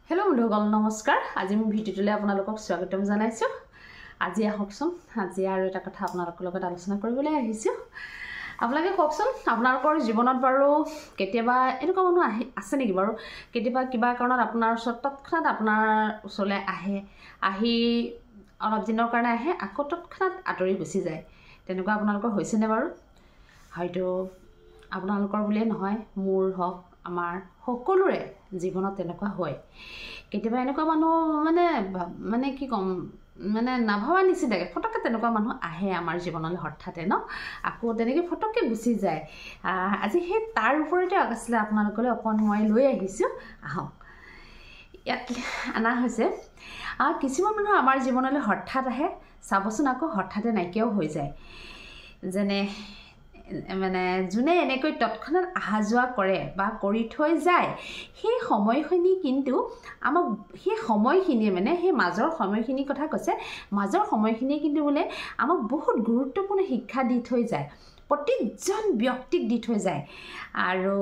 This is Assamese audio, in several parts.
हेलो बंधुসকল नमस्कार আজি মই ভিডিওটোলৈ আপোনালোকক স্বাগতম জনাইছো আজি আহকচোন আজি আৰু এটা কথা আপোনালোকৰ লগত আলোচনা কৰিবলৈ আহিছো আপোনালোকে কওকচোন আপোনালোকৰ জীৱনত বাৰু কেতিয়াবা এনেকুৱা মানুহ আছে নেকি বাৰু কেতিয়াবা কিবা কাৰণত আপোনাৰ ওচৰত তৎক্ষণাত আপোনাৰ ওচৰলৈ আহি অলপ দিনৰ কাৰণে আহে আকৌ তৎক্ষণাত আঁতৰি গুচি যায় তেনেকুৱা আপোনালোকৰ হৈছে নে বাৰু হয়তো আপোনালোকৰ বুলিয়ে নহয় মোৰ হক আমাৰ সকলোৰে জীৱনত তেনেকুৱা হয় কেতিয়াবা এনেকুৱা মানুহ মানে কি কম মানে নাভাবা নিচিনাকৈ ফটককৈ তেনেকুৱা মানুহ আহে আমাৰ জীৱনলৈ হঠাতে ন আকৌ তেনেকৈ ফটককৈ গুচি যায় আজি সেই তাৰ ওপৰতে আছিলে আপোনালোকলৈ অকণ মই লৈ আহিছোঁ আহক ইয়াত অনা হৈছে কিছুমান মানুহ আমাৰ জীৱনলৈ হঠাৎ আহে চাবচোন আকৌ হঠাতে নাইকিয়াও হৈ যায় যেনে মানে যোনে এনেকৈ তৎক্ষণাত আহা যোৱা কৰে বা কৰি থৈ যায় সেই সময়খিনি কিন্তু আমাক সেই সময়খিনিয়ে মানে সেই মাজৰ সময়খিনিৰ কথা কৈছে মাজৰ সময়খিনিয়ে কিন্তু বোলে আমাক বহুত গুৰুত্বপূৰ্ণ শিক্ষা দি থৈ যায় প্ৰতিজন ব্যক্তিক দি থৈ যায় আৰু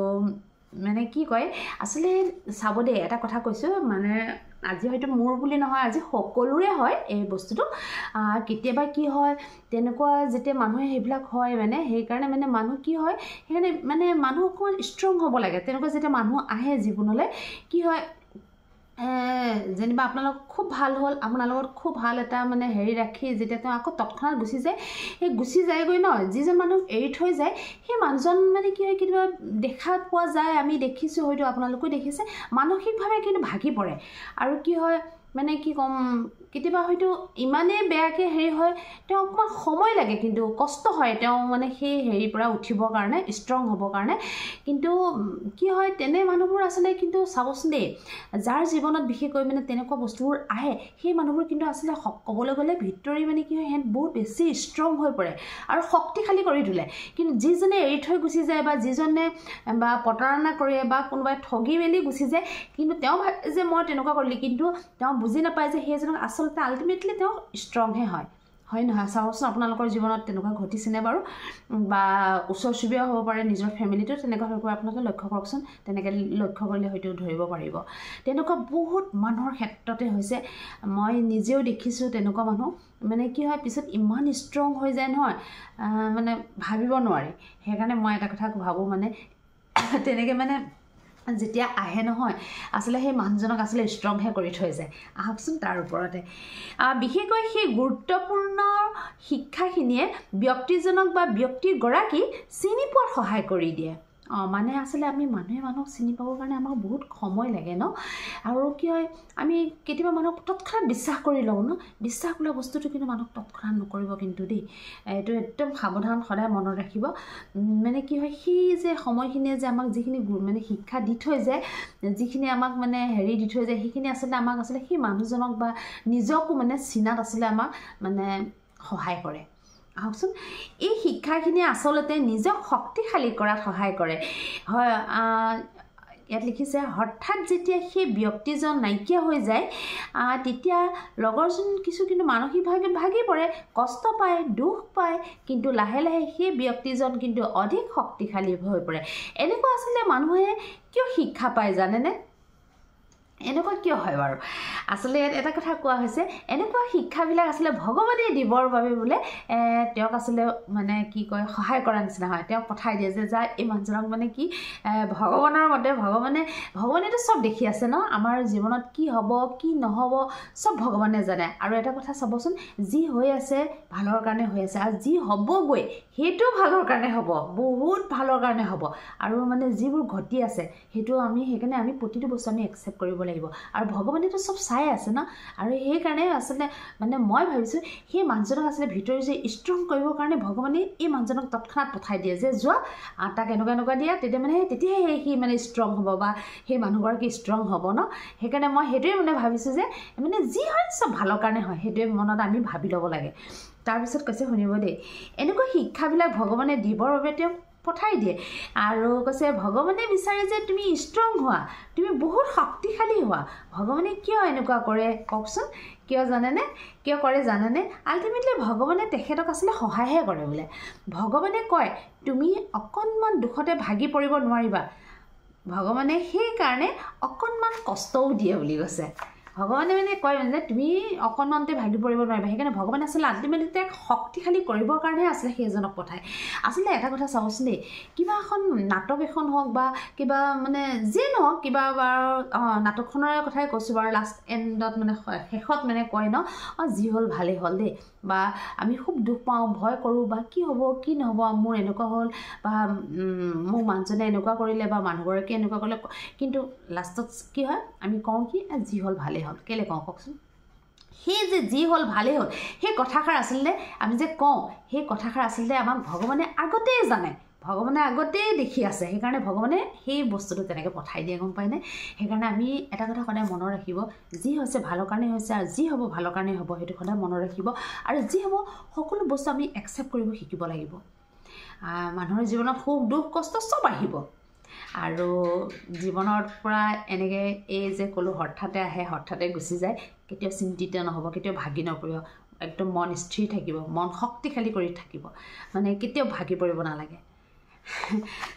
মানে কি কয় আসলে চাব দে এটা কথা কৈছো মানে আজি হয়তো মোৰ বুলি নহয় আজি সকলোৰে হয় এই বস্তুটো কেতিয়াবা কি হয় তেনেকুৱা যেতিয়া মানুহে হেবিলাক হয় মানে সেই কাৰণে মানে মানুহ কি হয় সেইকাৰণে মানে মানুহ অকমান ষ্ট্ৰং হ'ব লাগে তেনেকুৱা যেতিয়া মানুহ আহে জীৱনলৈ কি হয় যেনিবা আপোনালোক খুব ভাল হ'ল আপোনাৰ লগত খুব ভাল এটা মানে হেৰি ৰাখি যেতিয়া তেওঁ আকৌ তৎক্ষণাত গুচি যায় সেই গুচি যায়গৈ ন যিজন মানুহ এৰি থৈ যায় সেই মানুহজন মানে কি হয় কেতিয়াবা দেখা পোৱা যায় আমি দেখিছোঁ হয়তো আপোনালোকেও দেখিছে মানসিকভাৱে কিন্তু ভাগি পৰে আৰু কি হয় মানে কি কম কেতিয়াবা হয়তো ইমানেই বেয়াকৈ হেৰি হয় তেওঁ অকণমান সময় লাগে কিন্তু কষ্ট হয় তেওঁ মানে সেই হেৰিৰ পৰা উঠিবৰ কাৰণে ষ্ট্ৰং হ'বৰ কাৰণে কিন্তু কি হয় তেনে মানুহবোৰ আচলতে কিন্তু চাবচোন দেই যাৰ জীৱনত বিশেষকৈ মানে তেনেকুৱা বস্তুবোৰ আহে সেই মানুহবোৰ কিন্তু আচলতে ক'বলৈ গ'লে ভিতৰি মানে কি হয় সিহঁত বহুত বেছি ষ্ট্ৰং হৈ পৰে আৰু শক্তিশালী কৰি তোলে কিন্তু যিজনে এৰি থৈ গুচি যায় বা যিজনে বা প্ৰতাৰণা কৰে বা কোনোবাই ঠগি মেলি গুচি যায় কিন্তু তেওঁ ভাবে যে মই তেনেকুৱা কৰিলোঁ কিন্তু তেওঁ বুজি নাপায় যে সেইজনক আচলতে আল্টিমেটলি তেওঁ ষ্ট্ৰংহে হয় নহয় চাবচোন আপোনালোকৰ জীৱনত তেনেকুৱা ঘটিছেনে বাৰু বা ওচৰ চুবুৰীয়া হ'ব পাৰে নিজৰ ফেমিলিটো তেনেকুৱা হৈ পৰে আপোনালোকে লক্ষ্য কৰকচোন তেনেকৈ লক্ষ্য কৰিলে হয়তো ধৰিব পাৰিব তেনেকুৱা বহুত মানুহৰ ক্ষেত্ৰতে হৈছে মই নিজেও দেখিছোঁ তেনেকুৱা মানুহ মানে কি হয় পিছত ইমান ষ্ট্ৰং হৈ যায় নহয় মানে ভাবিব নোৱাৰি সেইকাৰণে মই এটা কথা ভাবোঁ মানে তেনেকৈ মানে যেতিয়া আহে নহয় আসলে সেই মানুহজনক আসলে ষ্ট্ৰংহে কৰি থৈ যায় আহকচোন তাৰ ওপৰতে বিশেষকৈ সেই গুৰুত্বপূৰ্ণ শিক্ষাখিনিয়ে ব্যক্তিজনক বা ব্যক্তিগৰাকী চিনি পোৱাত সহায় কৰি দিয়ে মানে আসলে আমি মানুহে মানুহক চিনি পাবৰ কাৰণে আমাক বহুত সময় লাগে ন আৰু কি হয় আমি কেতিয়াবা মানুহক তৎক্ষণাত বিশ্বাস কৰি লওঁ ন বিশ্বাস বোলা বস্তুটো কিন্তু মানুহক তৎক্ষণাত নকৰিব কিন্তু দেই এইটো একদম সাৱধান সদায় মনত ৰাখিব মানে কি হয় সেই যে সময়খিনিয়ে যে আমাক যিখিনি মানে শিক্ষা দি থৈ যায় যিখিনি আমাক মানে হেৰি দি থৈ যায় সেইখিনি আচলতে আমাক আচলতে সেই মানুহজনক বা নিজকো মানে চিনাত আচলতে আমাক মানে সহায় কৰে আহকচোন এই শিক্ষাখিনিয়ে আচলতে নিজক শক্তিশালী কৰাত সহায় কৰে হয় ইয়াত লিখিছে হঠাৎ যেতিয়া সেই ব্যক্তিজন নাইকিয়া হৈ যায় তেতিয়া লগৰজন কিন্তু মানসিকভাৱে ভাগি পৰে কষ্ট পায় দুখ পায় কিন্তু লাহে লাহে সেই ব্যক্তিজন কিন্তু অধিক শক্তিশালী হৈ পৰে এনেকুৱা আচলতে মানুহে কিয় শিক্ষা পায় জানেনে এনেকুৱা কিয় হয় বাৰু আসলে এটা কথা কোৱা হৈছে এনেকুৱা শিক্ষাবিলাক আসলে ভগৱানে দিবৰ বাবে বোলে তেওঁক আসলে মানে কি কয় সহায় কৰাৰ নিচিনা হয় তেওঁক পঠাই দিয়ে যে যা এই মানুহজনক মানে কি ভগৱানৰ মতে ভগৱানেতো চব দেখি আছে ন আমাৰ জীৱনত কি হ'ব কি নহ'ব চব ভগৱানে জানে আৰু এটা কথা চাবচোন যি হৈ আছে ভালৰ কাৰণে হৈ আছে আৰু যি হ'বগৈ সেইটো ভালৰ কাৰণে হ'ব বহুত ভালৰ কাৰণে হ'ব আৰু মানে যিবোৰ ঘটি আছে সেইটো আমি সেইকাৰণে আমি প্ৰতিটো বস্তু আমি একচেপ্ট কৰিব লাগিব আৰু ভগৱানেতো চব চাই আছে ন আৰু সেইকাৰণে আচলতে মানে মই ভাবিছোঁ সেই মানুহজনক আচলতে ভিতৰি যে ষ্ট্ৰং কৰিবৰ কাৰণে ভগৱানে এই মানুহজনক তৎক্ষণাত পঠাই দিয়ে যে যোৱা তাক এনেকুৱা দিয়া তেতিয়াহে সি মানে ষ্ট্ৰং হ'ব বা সেই মানুহগৰাকী ষ্ট্ৰং হ'ব ন সেইকাৰণে মই সেইটোৱে মানে ভাবিছোঁ যে মানে যি হয় চব ভালৰ কাৰণে হয় সেইটোৱে মনত আমি ভাবি ল'ব লাগে তাৰপিছত কৈছে শুনিব দেই এনেকুৱা শিক্ষাবিলাক ভগৱানে দিবৰ বাবে তেওঁক পঠাই দিয়ে আৰু কৈছে ভগৱানে বিচাৰে যে তুমি ষ্ট্ৰং হোৱা তুমি বহুত শক্তিশালী হোৱা ভগৱানে কিয় এনেকুৱা কৰে কওকচোন কিয় জানেনে কিয় কৰে জানেনে আল্টিমেটলি ভগৱানে তেখেতক আচলতে সহায়হে কৰে বোলে ভগৱানে কয় তুমি অকণমান দুখতে ভাগি পৰিব নোৱাৰিবা ভগৱানে সেইকাৰণে অকণমান কষ্টও দিয়ে বুলি কৈছে ভগৱানে মানে কয় যে তুমি অকণমানতে ভাগি পৰিব নোৱাৰিবা সেইকাৰণে ভগৱানে আচলতে আল্টিমেটলি তাক শক্তিশালী কৰিবৰ কাৰণেহে আচলতে সেইজনক পঠায় আচলতে এটা কথা চাওকচোন দেই কিবা এখন নাটক এখন হওক বা কিবা মানে যি নহওক কিবা নাটকখনৰ কথাই কৈছোঁ বাৰু লাষ্ট এণ্ডত মানে শেষত মানে কয় ন যি হ'ল ভালেই হ'ল দেই বা আমি খুব দুখ পাওঁ ভয় কৰোঁ বা কি হ'ব কি নহ'ব মোৰ এনেকুৱা হ'ল বা মোক মানুহজনে এনেকুৱা কৰিলে বা মানুহগৰাকীয়ে এনেকুৱা কৰিলে কিন্তু লাষ্টত কি হয় আমি কওঁ কি যি হ'ল ভালেই হ'ল কেলৈ কওঁ কওকচোন সেই যে যি হ'ল ভালেই হ'ল সেই কথাষাৰ আচলতে আমি যে কওঁ সেই কথাষাৰ আচলতে আমাক ভগৱানে আগতেই জানে ভগৱানে আগতেই দেখি আছে সেইকাৰণে ভগৱানে সেই বস্তুটো তেনেকৈ পঠাই দিয়ে গম পায়নে সেইকাৰণে আমি এটা কথা সদায় মনত ৰাখিব যি হৈছে ভালৰ কাৰণে হৈছে আৰু যি হ'ব ভালৰ কাৰণে হ'ব সেইটো সদায় মনত ৰাখিব আৰু যি হ'ব সকলো বস্তু আমি একচেপ্ট কৰিব শিকিব লাগিব মানুহৰ জীৱনত সুখ দুখ কষ্ট চব আহিব আৰু জীৱনৰ পৰা এনেকৈ এই যে ক'লোঁ হঠাতে আহে হঠাতে গুচি যায় কেতিয়াও চিন্তিত নহ'ব কেতিয়াও ভাগি নপৰিব একদম মন স্থিৰ থাকিব মন শক্তিশালী কৰি থাকিব মানে কেতিয়াও ভাগি পৰিব নালাগে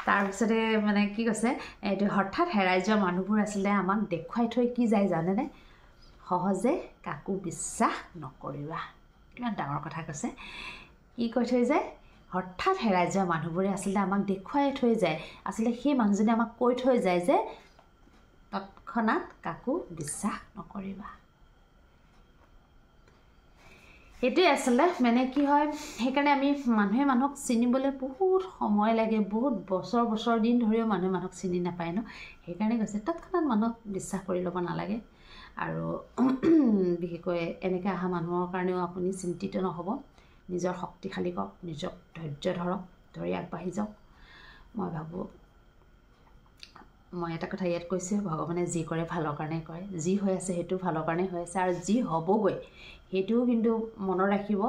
তাৰপিছতে মানে কি কৈছে এইটো হঠাৎ হেৰাই যোৱা মানুহবোৰ আচলতে আমাক দেখুৱাই থৈ কি যায় জানেনে সহজে কাকো বিশ্বাস নকৰিবা কিমান ডাঙৰ কথা কৈছে কি কৈ থৈ যায় হঠাৎ হেৰাই যোৱা মানুহবোৰে আচলতে আমাক দেখুৱাই থৈ যায় আচলতে সেই মানুহজনে আমাক কৈ থৈ যায় যে তৎক্ষণাত কাকো বিশ্বাস নকৰিবা এইটোৱে আচলতে মানে কি হয় সেইকাৰণে আমি মানুহে মানুহক চিনিবলৈ বহুত সময় লাগে বহুত বছৰ দিন ধৰিও মানুহে মানুহক চিনি নাপায় ন সেইকাৰণে কৈছে তৎক্ষণাত মানুহক বিশ্বাস কৰি ল'ব নালাগে আৰু বিশেষকৈ এনেকৈ অহা মানুহৰ কাৰণেও আপুনি চিন্তিত নহ'ব নিজৰ শক্তিশালী কৰক নিজক ধৈৰ্য ধৰক ধৰি আগবাঢ়ি যাওক মই ভাবোঁ মই এটা কথা ইয়াত কৈছোঁ ভগৱানে যি কৰে ভালৰ কাৰণে কৰে যি হৈ আছে সেইটো ভালৰ কাৰণে হৈ আছে আৰু যি হ'বগৈ সেইটোও কিন্তু মনত ৰাখিব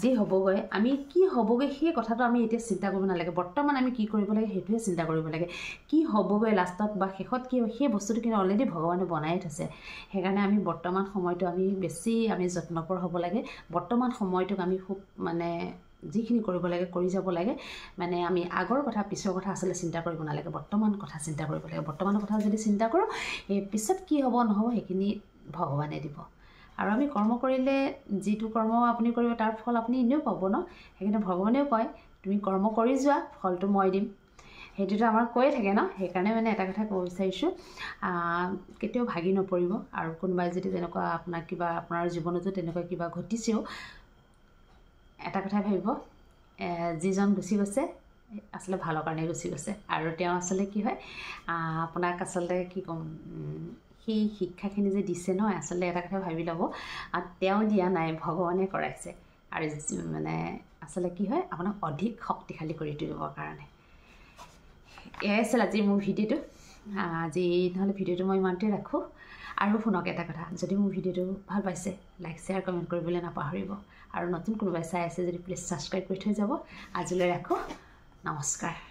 যি হ'বগৈ আমি কি হ'বগৈ সেই কথাটো আমি এতিয়া চিন্তা কৰিব নালাগে বৰ্তমান আমি কি কৰিব লাগে সেইটোৱে চিন্তা কৰিব লাগে কি হ'বগৈ লাষ্টত বা শেষত কি হ'ব সেই বস্তুটো কিন্তু অলৰেডি ভগৱানে বনাই থৈছে সেইকাৰণে আমি বৰ্তমান সময়টো আমি বেছি আমি যত্নকৰ হ'ব লাগে বৰ্তমান সময়টোক আমি খুব মানে যিখিনি কৰিব লাগে কৰি যাব লাগে মানে আমি আগৰ কথা পিছৰ কথা আচলতে চিন্তা কৰিব নালাগে বৰ্তমান কথা চিন্তা কৰিব লাগে বৰ্তমানৰ কথা যদি চিন্তা কৰোঁ সেই পিছত কি হ'ব নহ'ব সেইখিনি ভগৱানে দিব আৰু আমি কৰ্ম কৰিলে যিটো কৰ্ম আপুনি কৰিব তাৰ ফল আপুনি এনেও পাব ন সেইকাৰণে ভগৱানেও কয় তুমি কৰ্ম কৰি যোৱা ফলটো মই দিম সেইটোতো আমাৰ কৈয়ে থাকে ন সেইকাৰণে মানে এটা কথা ক'ব বিচাৰিছোঁ কেতিয়াও ভাগি নপৰিব আৰু কোনোবাই যদি তেনেকুৱা আপোনাক কিবা আপোনাৰ জীৱনতো তেনেকুৱা কিবা ঘটিছেও এটা কথাই ভাবিব যিজন গুচি গৈছে আচলতে ভালৰ কাৰণে গুচি গৈছে আৰু তেওঁ আচলতে কি হয় আপোনাক আচলতে কি ক'ম সেই শিক্ষাখিনি যে দিছে নহয় আচলতে এটা কথা ভাবি ল'ব তেওঁ দিয়া নাই ভগৱানে কৰাইছে আৰু মানে আচলতে কি হয় আপোনাক অধিক শক্তিশালী কৰি তুলিবৰ কাৰণে এয়াই আছিল আজি মোৰ ভিডিঅ'টো আজি নহ'লে ভিডিঅ'টো মই ইমানতে ৰাখোঁ আৰু শুনক এটা কথা যদি মোৰ ভিডিঅ'টো ভাল পাইছে লাইক শ্বেয়াৰ কমেণ্ট কৰিবলৈ নাপাহৰিব আৰু নতুন কোনোবাই চাই আছে যদি প্লিজ ছাবস্ক্ৰাইব কৰি থৈ যাব আজিলৈ ৰাখোঁ নমস্কাৰ